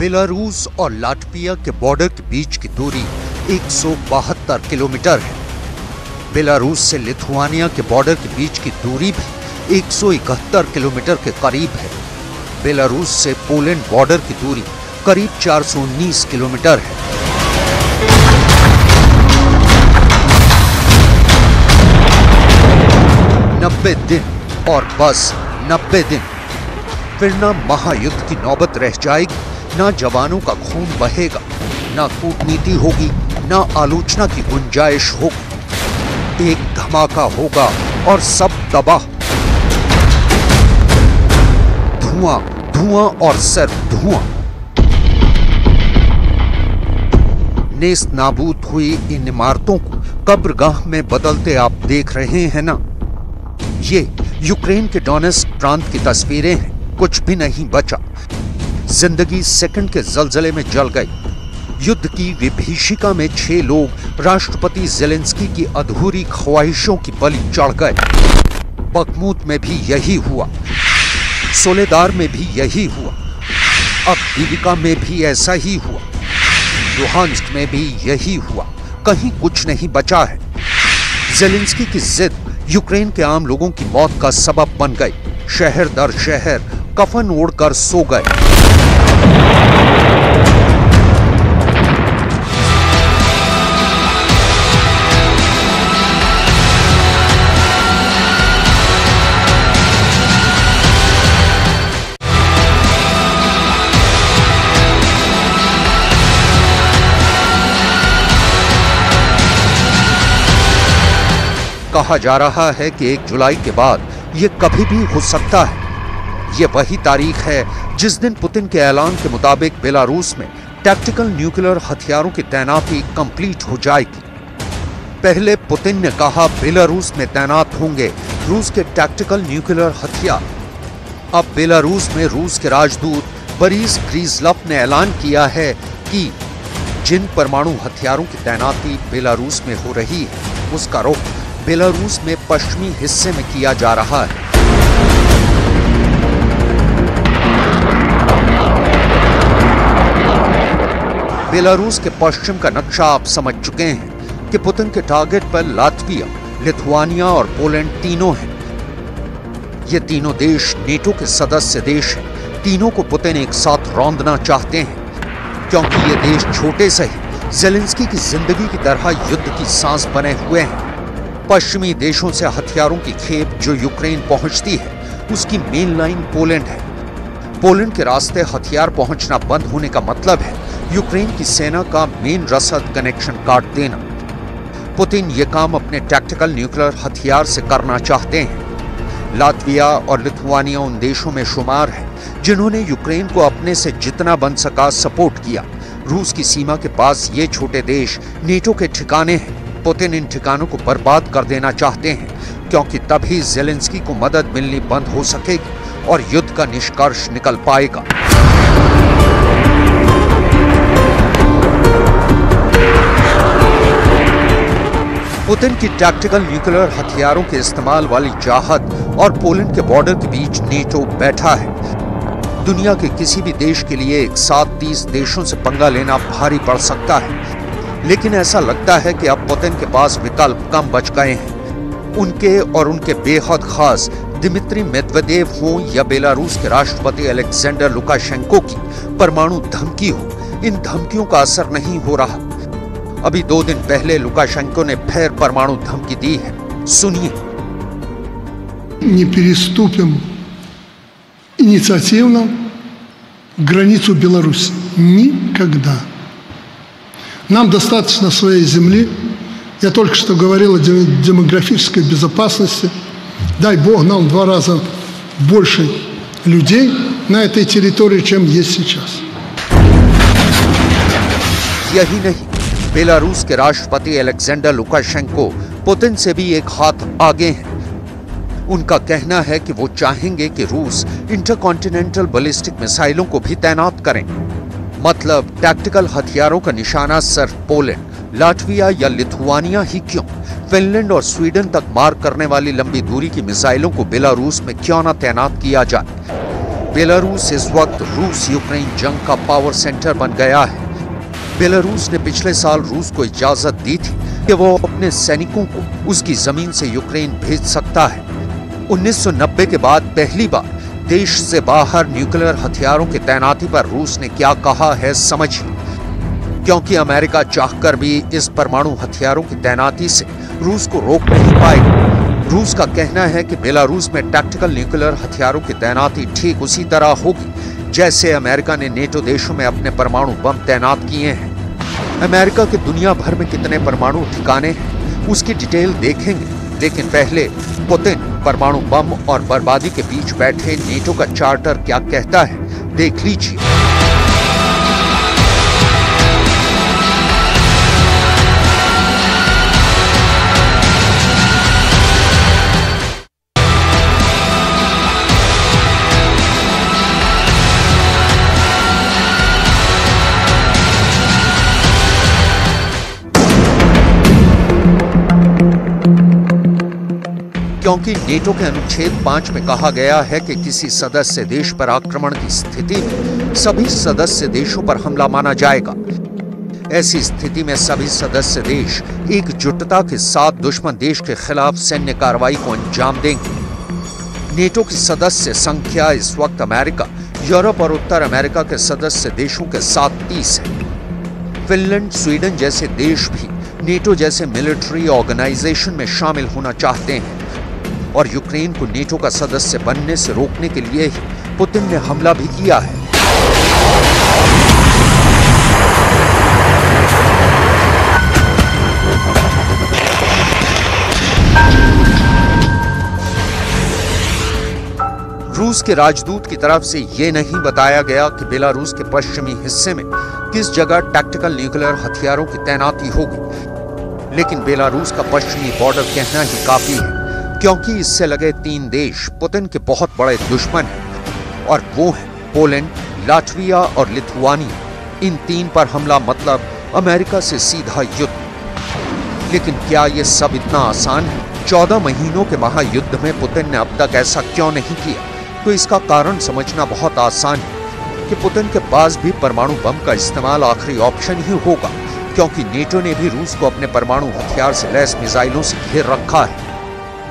Belarus और Latvia के border के बीच की दूरी 172 किलोमीटर है। बेलारूस से लिथुआनिया के बॉर्डर के बीच की दूरी भी 171 किलोमीटर के करीब है। बेलारूस से पोलैंड बॉर्डर की दूरी करीब 419 किलोमीटर है। नब्बे दिन और बस 90 दिन, फिर ना महायुद्ध की नौबत रह जाएगी, ना जवानों का खून बहेगा, ना कूटनीति होगी, ना आलोचना की गुंजाइश होगी। एक धमाका होगा और सब तबाह। धुआं, धुआं और सिर्फ धुआं। नेस्त नाबूद हुई इन इमारतों को कब्रगाह में बदलते आप देख रहे हैं ना। ये यूक्रेन के डोनेट्स्क प्रांत की तस्वीरें हैं। कुछ भी नहीं बचा। जिंदगी सेकंड के जलजले में जल गई। युद्ध की विभीषिका में 6 लोग राष्ट्रपति ज़ेलेंस्की की अधूरी ख्वाहिशों की बलि चढ़ गए। बखमूत में भी यही हुआ, सोलेदार में भी यही हुआ, अब दिविका में भी ऐसा ही हुआ, लुहांस्क में भी यही हुआ। कहीं कुछ नहीं बचा है। ज़ेलेंस्की की जिद यूक्रेन के आम लोगों की मौत का सबब बन गई। शहर दर शहर कफन ओढ़कर सो गए। कहा जा रहा है कि 1 जुलाई के बाद ये कभी भी हो सकता है। ये वही तारीख है जिस दिन पुतिन के ऐलान के मुताबिक बेलारूस में टैक्टिकल न्यूक्लियर हथियारों की तैनाती कंप्लीट हो जाएगी। पहले पुतिन ने कहा बेलारूस में तैनात होंगे रूस के टैक्टिकल न्यूक्लियर हथियार। अब बेलारूस में रूस के राजदूत बोरिस ग्रीज़लव ने ऐलान किया है कि जिन परमाणु हथियारों की तैनाती बेलारूस में हो रही है उसका रुख बेलारूस में पश्चिमी हिस्से में किया जा रहा है। बेलारूस के पश्चिम का नक्शा आप समझ चुके हैं कि पुतिन के टारगेट पर लाटविया, लिथुआनिया और पोलैंड तीनों हैं। ये तीनों देश नेटो के सदस्य देश हैं। तीनों को पुतिन एक साथ रौंदना चाहते हैं क्योंकि ये देश छोटे से ही ज़ेलेंस्की की जिंदगी की तरह युद्ध की सांस बने हुए हैं। पश्चिमी देशों से हथियारों की खेप जो यूक्रेन पहुंचती है उसकी मेन लाइन पोलैंड है। पोलैंड के रास्ते हथियार पहुंचना बंद होने का मतलब है यूक्रेन की सेना का मेन रसद कनेक्शन काट देना। पुतिन ये काम अपने टैक्टिकल न्यूक्लियर हथियार से करना चाहते हैं। लाटविया और लिथुआनिया उन देशों में शुमार है जिन्होंने यूक्रेन को अपने से जितना बन सका सपोर्ट किया। रूस की सीमा के पास ये छोटे देश नेटो के ठिकाने हैं। पुतिन इन ठिकानों को बर्बाद कर देना चाहते हैं क्योंकि तभी ज़ेलेंस्की को मदद मिलनी बंद हो सकेगी और युद्ध का निष्कर्ष निकल पाएगा। पुतिन की टैक्टिकल न्यूक्लियर हथियारों के इस्तेमाल वाली चाहत और पोलैंड के बॉर्डर के बीच नेटो बैठा है। दुनिया के किसी भी देश के लिए एक साथ 30 देशों से पंगा लेना भारी पड़ सकता है, लेकिन ऐसा लगता है कि अब पुतिन के पास विकल्प कम बच गए हैं। उनके और उनके बेहद खास दिमित्री मेदवेदेव हों या बेलारूस के राष्ट्रपति अलेक्जेंडर लुकाशेंको की परमाणु धमकी हो, इन धमकियों का असर नहीं हो रहा। अभी 2 दिन पहले लुकाशेंको ने फिर परमाणु धमकी दी है। सुनिए। Не переступим инициативно границу Беларуси. Никогда. Нам достаточно своей земли. Я только что говорил о демографической безопасности. Дай Бог нам 2 раза больше людей на этой территории, чем есть сейчас. यही नहीं, बेलारूस के राष्ट्रपति अलेक्जेंडर लुकाशेंको पुतिन से भी एक हाथ आगे हैं। उनका कहना है कि वो चाहेंगे कि रूस इंटरकॉन्टिनेंटल बैलिस्टिक मिसाइलों को भी तैनात करें। मतलब टैक्टिकल हथियारों का निशाना सिर्फ पोलैंड, लाटविया या लिथुआनिया ही क्यों, फिनलैंड और स्वीडन तक मार करने वाली लंबी दूरी की मिसाइलों को बेलारूस में क्यों न तैनात किया जाए। बेलारूस इस वक्त रूस यूक्रेन जंग का पावर सेंटर बन गया है। बेलारूस ने पिछले साल रूस को इजाजत दी थी कि वो अपने सैनिकों को उसकी जमीन से यूक्रेन भेज सकता है। 1990 के बाद पहली बार देश से बाहर न्यूक्लियर हथियारों की तैनाती पर रूस ने क्या कहा है समझिए। क्योंकि अमेरिका चाहकर भी इस परमाणु हथियारों की तैनाती से रूस को रोक नहीं पाएगा। रूस का कहना है कि बेलारूस में टैक्टिकल न्यूक्लियर हथियारों की तैनाती ठीक उसी तरह होगी जैसे अमेरिका ने नेटो देशों में अपने परमाणु बम तैनात किए हैं। अमेरिका के दुनिया भर में कितने परमाणु ठिकाने हैं उसकी डिटेल देखेंगे, लेकिन पहले पुतिन परमाणु बम और बर्बादी के बीच बैठे नेटो का चार्टर क्या कहता है देख लीजिए। क्योंकि नेटो के अनुच्छेद 5 में कहा गया है कि किसी सदस्य देश पर आक्रमण की स्थिति में सभी सदस्य देशों पर हमला माना जाएगा। ऐसी स्थिति में सभी सदस्य देश एकजुटता के साथ दुश्मन देश के खिलाफ सैन्य कार्रवाई को अंजाम देंगे। नेटो की सदस्य संख्या इस वक्त अमेरिका, यूरोप और उत्तर अमेरिका के सदस्य देशों के साथ 30 है। फिनलैंड, स्वीडन जैसे देश भी नेटो जैसे मिलिट्री ऑर्गेनाइजेशन में शामिल होना चाहते हैं और यूक्रेन को नेटो का सदस्य बनने से रोकने के लिए ही पुतिन ने हमला भी किया है। रूस के राजदूत की तरफ से यह नहीं बताया गया कि बेलारूस के पश्चिमी हिस्से में किस जगह टैक्टिकल न्यूक्लियर हथियारों की तैनाती होगी, लेकिन बेलारूस का पश्चिमी बॉर्डर कहना ही काफी है क्योंकि इससे लगे 3 देश पुतिन के बहुत बड़े दुश्मन हैं और वो हैं पोलैंड, लाटविया और लिथुआनिया। इन 3 पर हमला मतलब अमेरिका से सीधा युद्ध। लेकिन क्या ये सब इतना आसान है? 14 महीनों के महायुद्ध में पुतिन ने अब तक ऐसा क्यों नहीं किया? तो इसका कारण समझना बहुत आसान है कि पुतिन के पास भी परमाणु बम का इस्तेमाल आखिरी ऑप्शन ही होगा, क्योंकि नेटो ने भी रूस को अपने परमाणु हथियार से लैस मिसाइलों से घेर रखा है।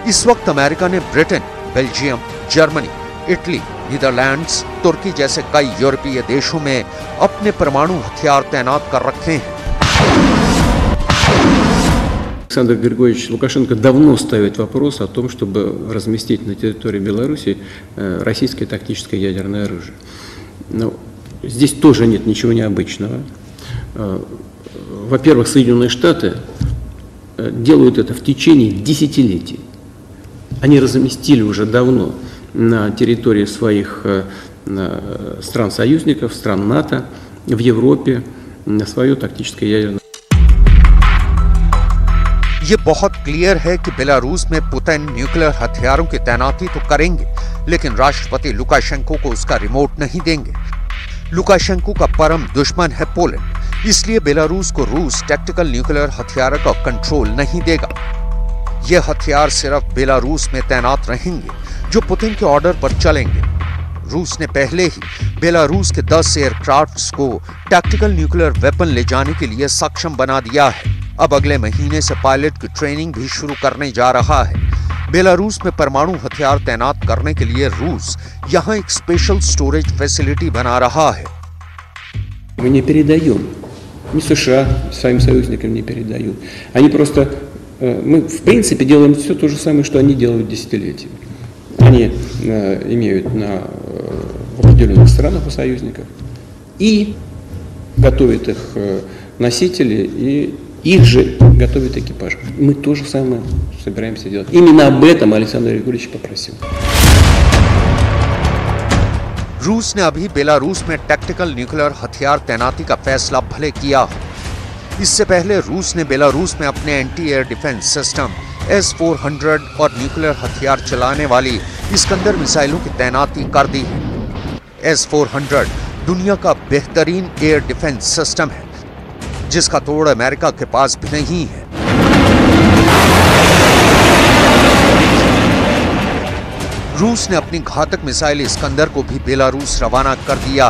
इस वक्त अमेरिका ने Britain, Belgium, Germany, Italy, Netherlands, तुर्की जैसे कई यूरोपीय देशों में अपने परमाणु हथियार तैनात कर रखे हैं। Александр Григорьевич Лукашенко давно ставит вопрос о том, чтобы разместить на территории Беларуси российское тактическое ядерное оружие. Но здесь тоже нет ничего необычного. Во-первых, Соединенные Штаты делают это в течение десятилетий. Они разместили уже давно на территории своих стран-союзников, стран НАТО, в Европе свое тактическое ядерное. ये बहुत क्लियर है कि बेलारूस में पुतिन न्यूक्लियर हथियारों की तैनाती तो करेंगे, लेकिन राष्ट्रपति लुकाशेंको को उसका रिमोट नहीं देंगे। लुकाशेंको का परम दुश्मन है पोलैंड, इसलिए बेलारूस को रूस टैक्टिकल न्यूक्लियर हथियारों का कंट्रोल नहीं देगा। ये हथियार सिर्फ बेलारूस में तैनात रहेंगे जो पुतिन के ऑर्डर पर चलेंगे। रूस ने पहले ही बेलारूस के 10 एयरक्राफ्ट्स को टैक्टिकल न्यूक्लियर वेपन ले जाने के लिए सक्षम बना दिया है। अब अगले महीने से पायलट की ट्रेनिंग भी शुरू करने जा रहा है। बेलारूस में परमाणु हथियार तैनात करने के लिए रूस यहाँ एक स्पेशल स्टोरेज फैसिलिटी बना रहा है। Мы не передаем, ни США своим союзникам не передают. Они просто, мы в принципе делаем все то же самое, что они делают десятилетиями. Они имеют в определенных странах у союзников и готовят их носители и их же готовят экипаж. Мы то же самое собираемся делать. Именно об этом Александр Григорьевич попросил. रूस ने अभी बेलारूस में टैक्टिकल न्यूक्लियर हथियार तैनाती का फैसला भले किया हो। इससे पहले रूस ने बेलारूस में अपने anti air defence system S-400 और न्यूक्लियर हथियार चलाने वाली इस्कंदर मिसाइलों की तैनाती कर दी है। S-400 दुनिया का बेहतरीन एयर डिफेंस सिस्टम है, जिसका तोड़ अमेरिका के पास भी नहीं है। रूस ने अपनी घातक मिसाइल इस्कंदर को भी बेलारूस रवाना कर दिया।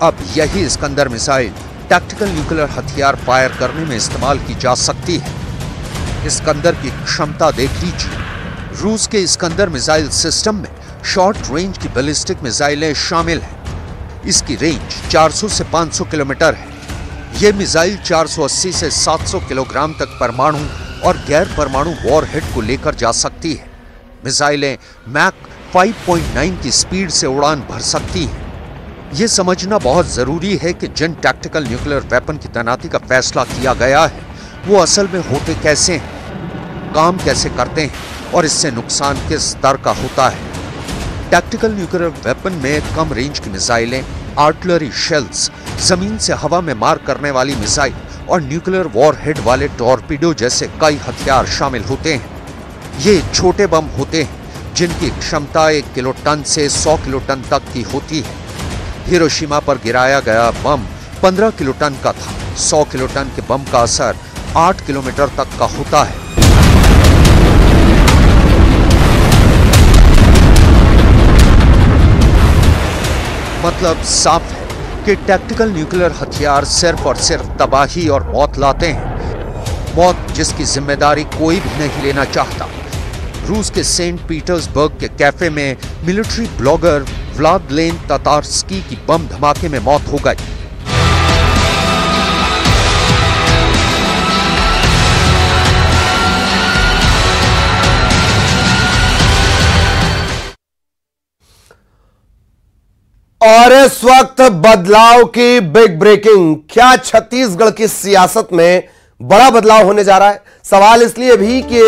अब यही इस्कंदर मिसाइल टैक्टिकल न्यूक्लियर हथियार फायर करने में इस्तेमाल की जा सकती है। इस्कंदर की क्षमता देख लीजिए। रूस के इस्कंदर मिसाइल सिस्टम में शॉर्ट रेंज की बैलिस्टिक मिसाइलें शामिल हैं। इसकी रेंज 400 से 500 किलोमीटर है। यह मिसाइल 480 से 700 किलोग्राम तक परमाणु और गैर परमाणु वॉरहेड को लेकर जा सकती है। मिसाइलें मैक 5.9 की स्पीड से उड़ान भर सकती हैं। यह समझना बहुत जरूरी है कि जिन टैक्टिकल न्यूक्लियर वेपन की तैनाती का फैसला किया गया है वो असल में होते कैसे हैं, काम कैसे करते हैं और इससे नुकसान किस स्तर का होता है। टैक्टिकल न्यूक्लियर वेपन में कम रेंज की मिसाइलें, आर्टिलरी शेल्स, जमीन से हवा में मार करने वाली मिसाइल और न्यूक्लियर वॉरहेड वाले टॉर्पीडो जैसे कई हथियार शामिल होते हैं। ये छोटे बम होते हैं जिनकी क्षमता 1 किलोटन से 100 किलोटन तक की होती है। हिरोशिमा पर गिराया गया बम 15 किलोटन का था। 100 किलोटन के बम का असर 8 किलोमीटर तक का होता है। मतलब साफ है कि टैक्टिकल न्यूक्लियर हथियार सिर्फ और सिर्फ तबाही और मौत लाते हैं, मौत जिसकी जिम्मेदारी कोई भी नहीं लेना चाहता। रूस के सेंट पीटर्सबर्ग के कैफे में मिलिट्री ब्लॉगर व्लादिमीर ततार्स्की की बम धमाके में मौत हो गई। और इस वक्त बदलाव की बिग ब्रेकिंग। क्या छत्तीसगढ़ की सियासत में बड़ा बदलाव होने जा रहा है? सवाल इसलिए भी कि